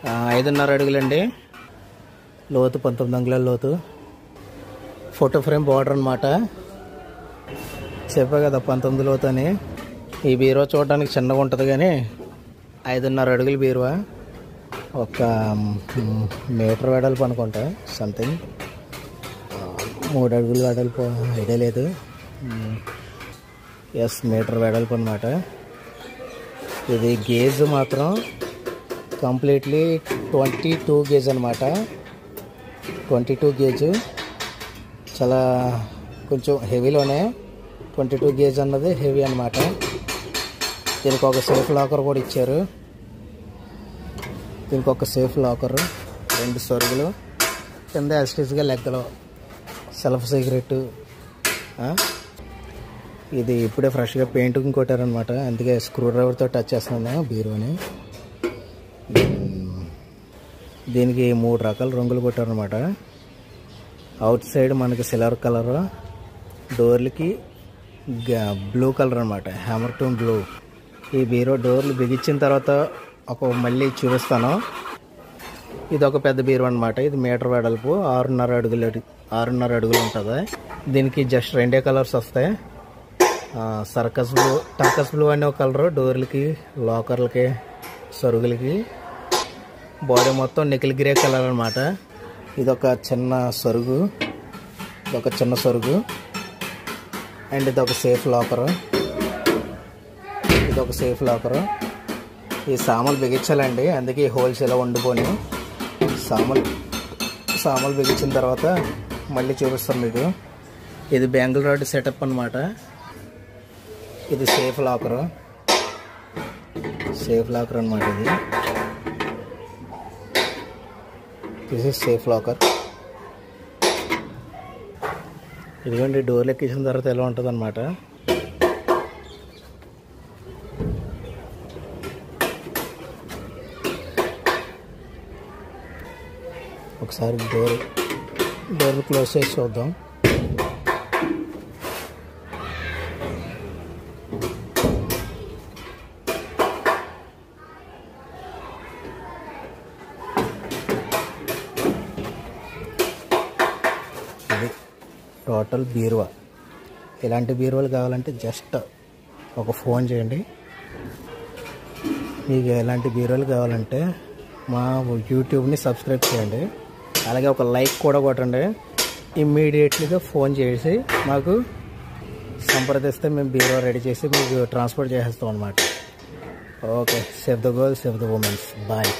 5.5 అడుగులండి లోతు, 19 అంగుళాల లోతు. ఫోటో ఫ్రేమ్ బార్డర్ అనమాట. చెప్పా కదా 19 లోతు అని. ఈ బీరువా చూడడానికి చిన్నగా ఉంటుంది కానీ 5.5 అడుగుల బీరువా. ఒక మీటర్ వెడల్పు అనుకుంటా, సంథింగ్ 3 అడుగులు వెడల్పు ఐడియా లేదు. ఎస్, మీటర్ వెడల్పు అనమాట. ఇది గేజ్ మాత్రం కంప్లీట్లీ 22 గేజ్ అనమాట. 22 గేజ్ చాలా కొంచెం హెవీలోనే. 22 గేజ్ అన్నది హెవీ అనమాట. దీనికి ఒక సేఫ్ లాకర్ కూడా ఇచ్చారు. దీనికి ఒక సేఫ్ లాకర్, 2 సొరుగులు, కింద యాస్టీస్గా లెక్కలో సెల్ఫ్ సిగరెట్. ఇది ఇప్పుడే ఫ్రెష్గా పెయింటింగ్ కొట్టారనమాట, అందుకే స్క్రూ డ్రైవర్తో టచ్ చేస్తున్నాను బీరువాని. దీనికి 3 రకాల రంగులు కొట్టారనమాట. అవుట్ సైడ్ మనకి సిల్వర్ కలర్, డోర్లకి బ్లూ కలర్ అనమాట, హ్యామర్ టోన్ బ్లూ. ఈ బీరువా డోర్లు బిగించిన తర్వాత మళ్ళీ చూపిస్తాను. ఇది ఒక పెద్ద బీరువా అనమాట. ఇది మీటర్ వెడల్పు, 6.5 అడుగులు ఉంటుంది. దీనికి జస్ట్ 2 కలర్స్ వస్తాయి. టర్కస్ బ్లూ అనే ఒక కలరు డోర్లకి, లాకర్లకి, సరుగులకి. బాడీ మొత్తం నికిల్ గ్రే కలర్ అనమాట. ఇదొక చిన్న సరుగు, అండ్ ఇదొక సేఫ్ లాకరు. ఈ సామాన్లు బిగించాలండి, అందుకే హోల్స్ ఇలా వండుకొని సామాన్లు బిగించిన తర్వాత మళ్ళీ చూపిస్తాం మీకు. ఇది బ్యాంగిల్ రాడ్ సెటప్ అనమాట. ఇది సేఫ్ లాకర్ అనమాట. ఇది సేఫ్ లాకర్. ఇదిగోండి డోర్లు ఎక్కించిన తర్వాత ఎలా ఉంటుంది అనమాట. ఒకసారి డోర్ క్లోజ్ చేసి చూద్దాం. ఇది టోటల్ బీరువా. ఇలాంటి బీరువాలు కావాలంటే జస్ట్ ఒక ఫోన్ చేయండి. మీకు ఎలాంటి బీరువాలు కావాలంటే మా యూట్యూబ్ని సబ్స్క్రైబ్ చేయండి, అలాగే ఒక లైక్ కూడా కొట్టండి. ఇమ్మీడియట్లీగా ఫోన్ చేసి మాకు సంప్రదిస్తే మేము బీరువా రెడీ చేసి మీకు ట్రాన్స్పోర్ట్ చేసేస్తాం అనమాట. Okay, save the girls, save the women's. Bye.